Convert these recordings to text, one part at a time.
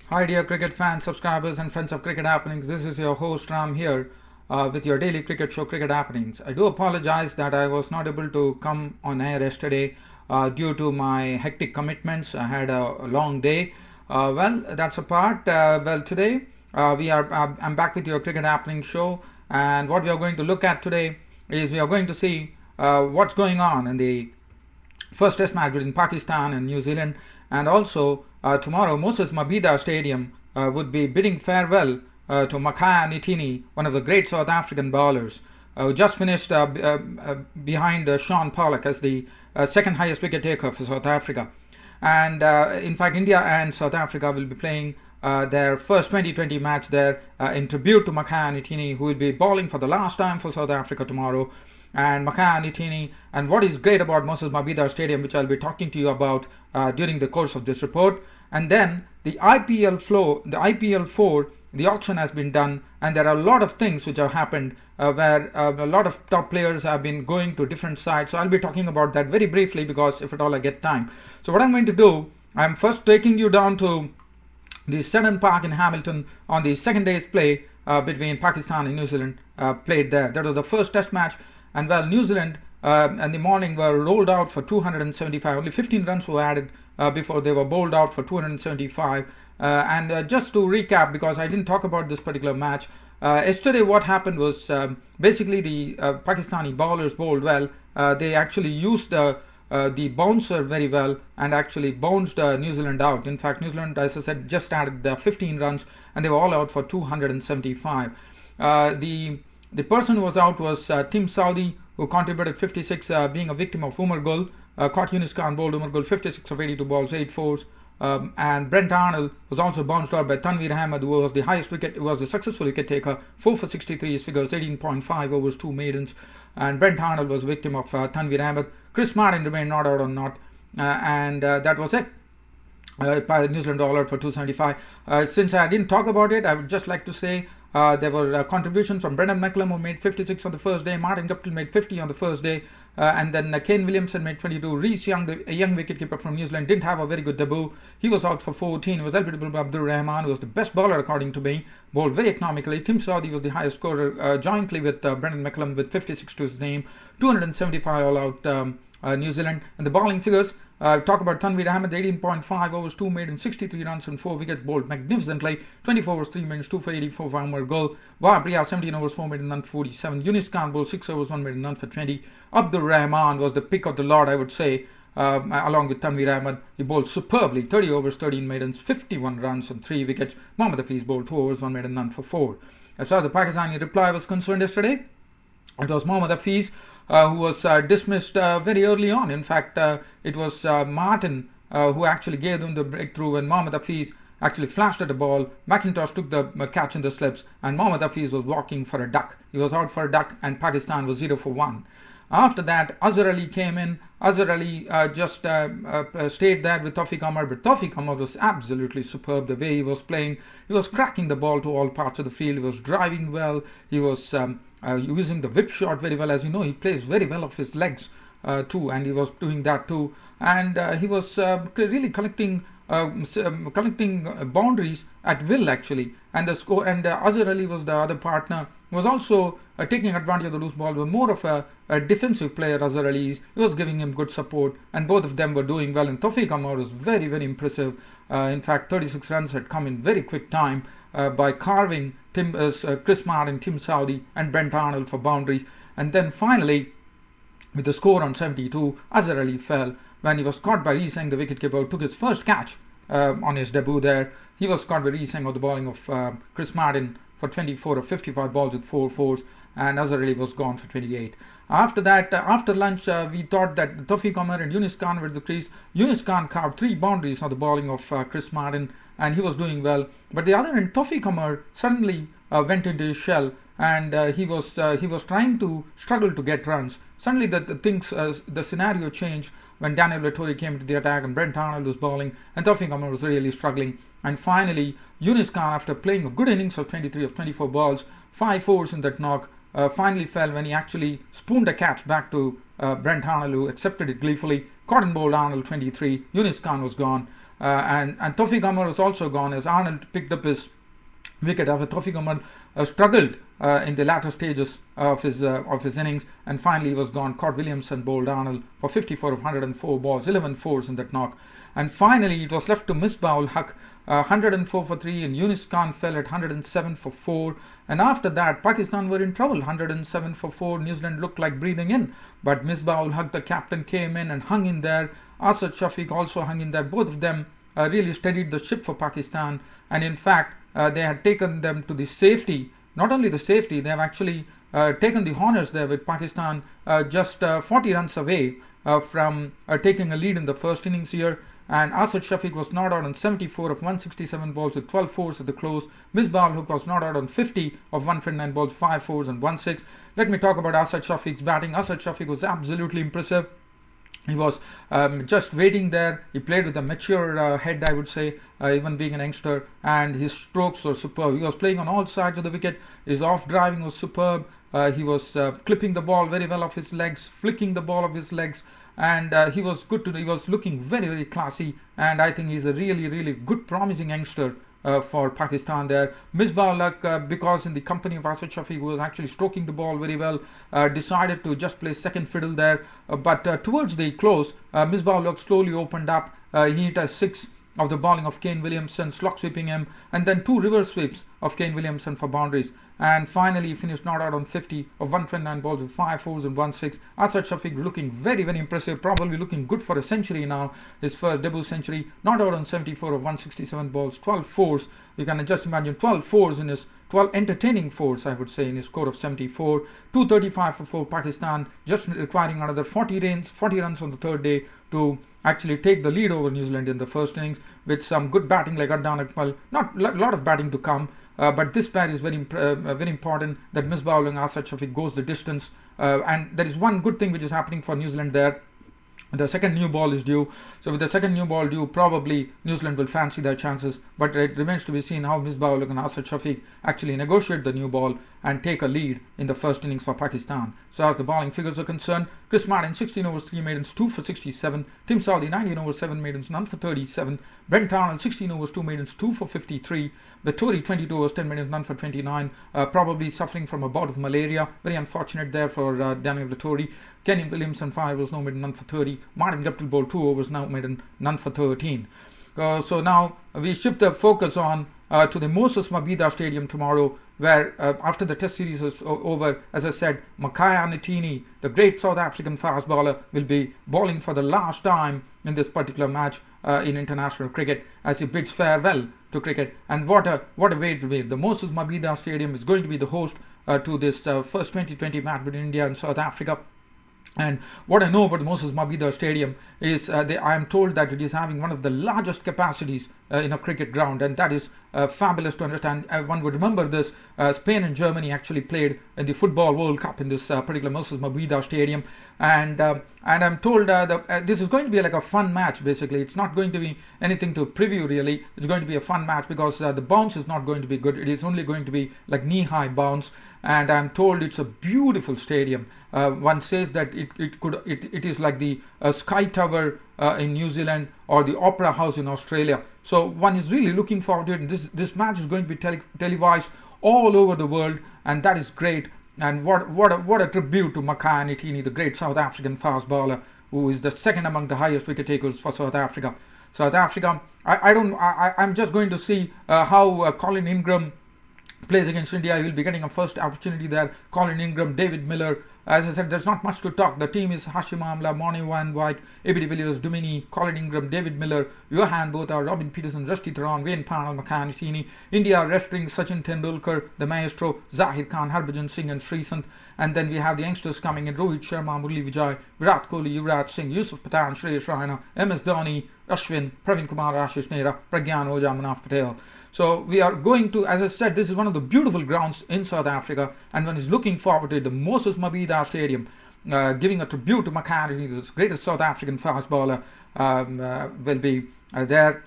Hi dear cricket fans, subscribers and friends of Cricket Happenings. This is your host Ram here with your daily cricket show Cricket Happenings. I do apologize that I was not able to come on air yesterday due to my hectic commitments. I had a long day. Well, that's apart. Today I'm back with your Cricket Happenings show, and what we are going to look at today is we are going to see what's going on in the first test match between Pakistan and New Zealand, and also tomorrow Moses Mabhida Stadium would be bidding farewell to Makhaya Ntini, one of the great South African bowlers, who just finished behind Sean Pollock as the second highest wicket taker for South Africa. And in fact, India and South Africa will be playing their first 2020 match there in tribute to Makhaya Ntini, who will be bowling for the last time for South Africa tomorrow. And Makhaya Ntini, and what is great about Moses Mabhida Stadium, which I'll be talking to you about during the course of this report. And then the IPL 4, the auction has been done, and there are a lot of things which have happened where a lot of top players have been going to different sides. So I'll be talking about that very briefly, because if at all I get time. So what I'm going to do, I'm first taking you down to the Seddon Park in Hamilton on the second day's play between Pakistan and New Zealand played there. That was the first test match. And well, New Zealand in the morning were rolled out for 275. Only 15 runs were added before they were bowled out for 275. Just to recap, because I didn't talk about this particular match, yesterday what happened was basically the Pakistani bowlers bowled well. They actually used the bouncer very well and actually bounced New Zealand out. In fact, New Zealand, as I said, just added 15 runs and they were all out for 275. The person who was out was Tim Southee, who contributed 56, being a victim of Umar Gul. Caught Yunus Khan bowled Umar Gul 56 of 82 balls, 8 fours. And Brent Arnold was also bounced out by Tanveer Ahmed, who was the successful wicket taker, 4 for 63. His figures 18.5 overs, 2 maidens. And Brent Arnold was a victim of Tanveer Ahmed. Chris Martin remained not out on not, and that was it. New Zealand all out for 275. Since I didn't talk about it, I would just like to say there were contributions from Brendan McCullum, who made 56 on the first day. Martin Guptill made 50 on the first day. And then Kane Williamson made 22. Reece Young, the young wicketkeeper from New Zealand, didn't have a very good debut. He was out for 14. He was eligible by Abdur Rahman, who was the best bowler according to me. Bowled very economically. Tim Southee was the highest scorer, jointly with Brendan McCullum, with 56 to his name. 275 all out New Zealand. And the bowling figures, talk about Tanveer Ahmed, 18.5 overs, 2 maidens, 63 runs and 4 wickets, bowled magnificently. 24 overs, 3 maidens, 2 for 84 for Umar Gul. Wahab Riyaz, 17 overs, 4 maidens, none for 47. Yunus Khan bowled 6 overs, 1 maiden, none for 20. Abdur Rahman was the pick of the lot, I would say, along with Tanveer Ahmed. He bowled superbly, 30 overs, 13 maidens, 51 runs and 3 wickets. Mohammad Hafiz bowled 2 overs, 1 maiden, none for 4. As far as the Pakistani reply was concerned yesterday, it was Mohammad Hafiz who was dismissed very early on. In fact, it was Martin who actually gave them the breakthrough when Mohammad Hafiz actually flashed at the ball. McIntosh took the catch in the slips, and Mohammad Hafiz was walking for a duck. He was out for a duck, and Pakistan was 0 for 1. After that, Azhar Ali came in. Azhar Ali just stayed there with Tawfiq Ahmad, but Tawfiq Ahmad was absolutely superb the way he was playing. He was cracking the ball to all parts of the field. He was driving well. He was using the whip shot very well. As you know, he plays very well off his legs too, and he was doing that too. And he was really collecting boundaries at will, actually. And the score, and Azhar Ali was the other partner. He was also taking advantage of the loose ball. Was more of a defensive player. Azhar Ali is. He was giving him good support, and both of them were doing well. And Tawfiq Ahmad was very, very impressive. In fact, 36 runs had come in very quick time by carving Chris Martin, Tim Southee, and Brent Arnold for boundaries. And then finally, with the score on 72, Azhar Ali fell when he was caught by Reece Singh, the wicketkeeper, who took his first catch on his debut there. He was caught by Reece Singh of the bowling of Chris Martin for 24 of 55 balls with 4 fours, and Azhar Ali was gone for 28. After that, after lunch, we thought that Tawfiq Ahmad and Yunus Khan were the crease. Yunus Khan carved 3 boundaries on the bowling of Chris Martin, and he was doing well. But the other end, Tawfiq Ahmad suddenly went into his shell, and he was trying to struggle to get runs. Suddenly, the scenario changed when Daniel Vettori came into the attack and Brent Arnold was bowling, and Tawfiq Ahmad was really struggling. And finally, Yunus Khan, after playing a good innings of 23 of 24 balls, 5 fours in that knock, finally fell when he actually spooned a catch back to Brent Arnold, who accepted it gleefully. Caught and bowled Arnold 23. Yunus Khan was gone. and Tawfiq Amar was also gone as Arnold picked up his wicket after Tawfiq Ahmad struggled in the latter stages of his innings, and finally he was gone. Caught Williamson bowled Arnold for 54 of 104 balls, 11 fours in that knock, and finally it was left to Misbah-ul Haq, 104 for 3, and Yunus Khan fell at 107 for 4, and after that Pakistan were in trouble. 107 for 4, New Zealand looked like breathing in, but Misbah-ul Haq, the captain, came in and hung in there. Asad Shafiq also hung in there. Both of them really steadied the ship for Pakistan, and in fact they had taken them to the safety. Not only the safety, they have actually taken the honours there, with Pakistan just 40 runs away from taking a lead in the first innings here. And Asad Shafiq was not out on 74 of 167 balls with 12 fours at the close. Misbah-ul Haq was not out on 50 of 129 balls, 5 fours and 1 6. Let me talk about Asad Shafiq's batting. Asad Shafiq was absolutely impressive. He was just waiting there. He played with a mature head, I would say, even being an youngster, and his strokes were superb. He was playing on all sides of the wicket. His off driving was superb. He was clipping the ball very well off his legs, flicking the ball off his legs, and he was good to. He was looking very, very classy, and I think he's a really, really good, promising youngster for Pakistan there. Misbah-ul Haq, because in the company of Asad Shafiq, who was actually stroking the ball very well, decided to just play second fiddle there. But towards the close, Misbah-ul Haq slowly opened up. He hit a 6 of the bowling of Kane Williamson, slog sweeping him, and then 2 reverse sweeps of Kane Williamson for boundaries. And finally, he finished not out on 50 of 129 balls with 5 fours and 1 6. Asad Shafiq looking very, very impressive, probably looking good for a century now, his first debut century. Not out on 74 of 167 balls, 12 fours. You can just imagine 12 fours in his 12 entertaining fours, I would say, in his score of 74. 235 for 4 Pakistan, just requiring another 40 runs on the third day to actually take the lead over New Zealand in the first innings, with some good batting like Adnan Akmal. Not a lot of batting to come, but this pair is very important, that Misbah-ul Haq and Asad Shafiq goes the distance. And there is one good thing which is happening for New Zealand there. The second new ball is due. So with the second new ball due, probably New Zealand will fancy their chances. But it remains to be seen how Misbah-ul Haq and Asad Shafiq actually negotiate the new ball and take a lead in the first innings for Pakistan. So as the bowling figures are concerned, Chris Martin 16 overs 3 maidens, 2 for 67. Tim Southee 19 overs 7 maidens, none for 37. Brent Arnold 16 overs 2 maidens, 2 for 53. Vettori 22 overs 10 maidens, none for 29. Probably suffering from a bout of malaria. Very unfortunate there for Daniel Vettori. Kenny Williamson 5 overs, no maiden, none for 30. Martin Guptill bowled 2 overs, now maiden, none for 13. So now we shift the focus on to the Moses Mabhida Stadium tomorrow, where after the test series is over, as I said, Makhaya Ntini, the great South African fast bowler, will be bowling for the last time in this particular match in international cricket, as he bids farewell to cricket. And what a way to be. The Moses Mabhida Stadium is going to be the host to this first 2020 match between India and South Africa. And what I know about Moses Mabhida Stadium is I am told that it is having one of the largest capacities in a cricket ground, and that is fabulous to understand. One would remember this. Spain and Germany actually played in the Football World Cup in this particular Moses Mabhida Stadium, and I'm told that this is going to be like a fun match. Basically, it's not going to be anything to preview really. It's going to be a fun match because the bounce is not going to be good. It is only going to be like knee-high bounce, and I'm told it's a beautiful stadium. One says that it is like the Sky Tower in New Zealand or the Opera House in Australia. So one is really looking forward to it. And this match is going to be televised all over the world, and that is great. And what a tribute to Makhaya Ntini, the great South African fast bowler, who is the second among the highest wicket takers for South Africa. South Africa, I'm just going to see how Colin Ingram plays against India. He will be getting a first opportunity there. Colin Ingram, David Miller. As I said, there's not much to talk. The team is Hashim Amla, Moni Van Wyk, A.B. de Villiers, Dumini, Colin Ingram, David Miller, Johan Botha, Robin Peterson, Rusty Theron, Wayne Parnell, Makhaya Ntini. India resting Sachin Tendulkar, the maestro, Zahir Khan, Harbhajan Singh and Sreesanth. And then we have the youngsters coming in: Rohit Sharma, Murli Vijay, Virat Kohli, Yuvraj Singh, Yusuf Pathan, Shreyas Raina, MS Dhoni, Ashwin, Praveen Kumar, Ashish Nehra, Pragyan Oja, Manaf Patel. So we are going to, as I said, this is one of the beautiful grounds in South Africa, and one is looking forward to it. The Moses Mabhida Stadium, giving a tribute to Makhaya Ntini, the greatest South African fast bowler, will be there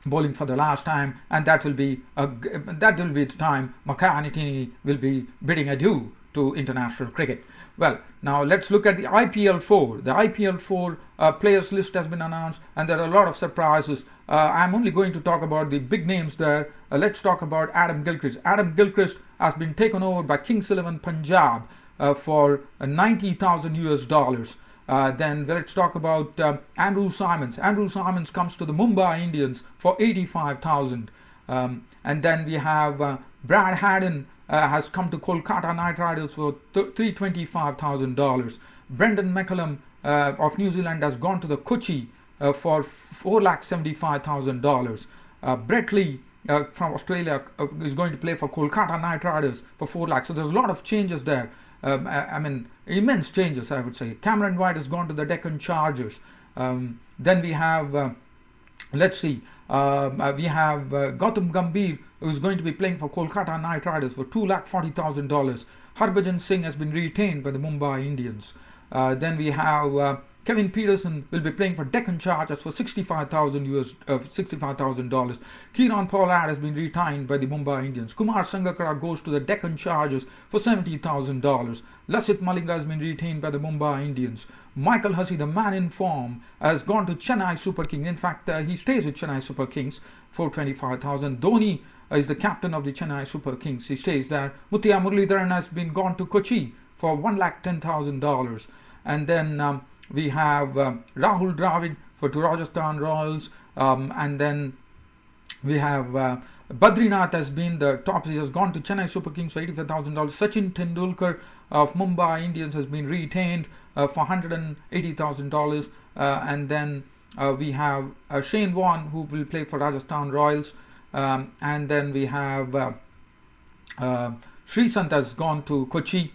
bowling for the last time, and that will be the time Makhaya Ntini will be bidding adieu to international cricket. Well, now let's look at the IPL 4. The IPL 4 players list has been announced, and there are a lot of surprises. I'm only going to talk about the big names there. Let's talk about Adam Gilchrist. Adam Gilchrist has been taken over by Kings 11 Punjab for 90,000 US dollars. Then let's talk about Andrew Simons. Andrew Simons comes to the Mumbai Indians for 85,000. And then we have Brad Haddon has come to Kolkata Knight Riders for $325,000. Brendan McCullum of New Zealand has gone to the Kochi for $475,000. Brett Lee from Australia is going to play for Kolkata Knight Riders for 4 lakhs. So there's a lot of changes there. I mean, immense changes, I would say. Cameron White has gone to the Deccan Chargers. Then we have, let's see, we have Gautam Gambhir, who is going to be playing for Kolkata Knight Riders for $240,000. Harbhajan Singh has been retained by the Mumbai Indians. Then we have Kevin Peterson will be playing for Deccan Chargers for $65,000. Kieran Pollard has been retained by the Mumbai Indians. Kumar Sangakkara goes to the Deccan Chargers for $70,000. Lasith Malinga has been retained by the Mumbai Indians. Michael Hussey, the man in form, has gone to Chennai Super Kings. In fact, he stays with Chennai Super Kings for $25,000. Dhoni is the captain of the Chennai Super Kings. He stays there. Muttiah Muralidharan has been gone to Kochi for $110,000. And then we have Rahul Dravid for to Rajasthan Royals, and then we have Badrinath has been the top. He has gone to Chennai Super Kings for $85,000. Sachin Tendulkar of Mumbai Indians has been retained for $180,000, and then we have Shane Warne, who will play for Rajasthan Royals, and then we have Sreesanth has gone to Kochi.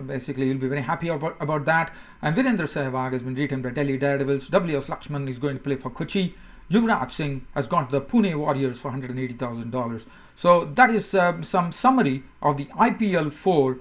Basically, you'll be very happy about that. And Virendra Sehwag has been retained by Delhi Daredevils. W.S. Lakshman is going to play for Kochi. Yuvraj Singh has gone to the Pune Warriors for $180,000. So that is some summary of the IPL 4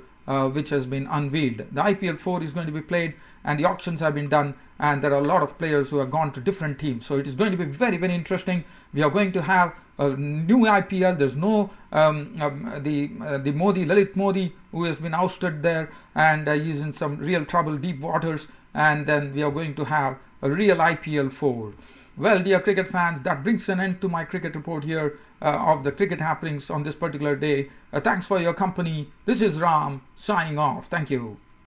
which has been unveiled. The IPL 4 is going to be played, and the auctions have been done, and there are a lot of players who have gone to different teams. So it is going to be very, very interesting. We are going to have a new IPL. There's no the Modi, Lalit Modi, who has been ousted there, and he's in some real trouble, deep waters. And then we are going to have a real IPL 4. Well, dear cricket fans, that brings an end to my cricket report here of the cricket happenings on this particular day. Thanks for your company. This is Ram signing off. Thank you.